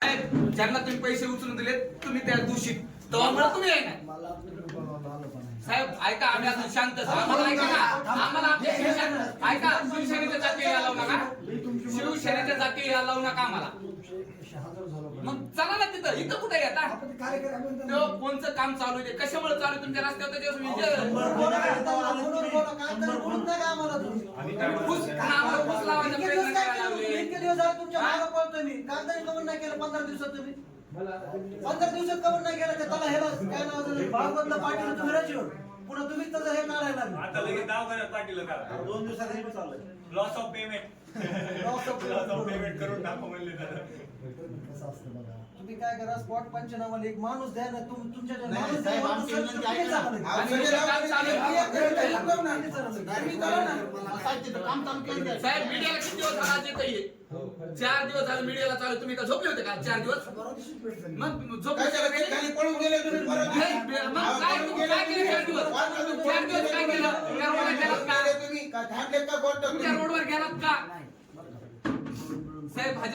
ज्यांना तुम्ही पैसे उचलून दिले तुम्ही त्या दूषित तेव्हा तुम्ही आहे ना साहेब ऐका आम्ही अजून शांत आम्हाला ऐका ना आम्हाला आमच्या ऐका शिवसेनेच्या जाती लावू नका शिवसेनेच्या जाती लावू नका आम्हाला मग चला ना तिथं इथं कुठे आता कोणचं काम चालू आहे कशामुळे चालू आहे तुमच्या रस्त्यावर पंधरा दिवसात तुम्ही 15 दिवसात कवर नाही गेला त्याला ह्याला काय नाव भागवतला पाटील तुम्ही रचिवर पुन्हा तुम्ही तसं हे काढायला आता लगेच दवाखान्यात पाटील का 2 दिवसात हे चाललंय लॉस ऑफ पेमेंट करून टाकू म्हणले कसं असतं बघा तुम्ही काय करा स्पॉट पंचनामाला एक माणूस द्या ना तुमच्या माणूस साहेब मीडियाला किती दिवस झाला जे काही 4 दिवस झाले मीडियाला चालू तुम्ही का झोपले होते का 4 दिवस मग झोपले खाली पळून गेले तुम्ही मग काय केलं 4 दिवस 4 दिवस काय केलं त्या रोडवर गेलात का तुम्ही थांबलेत का कोर्ट रोडवर गेलात का साहेब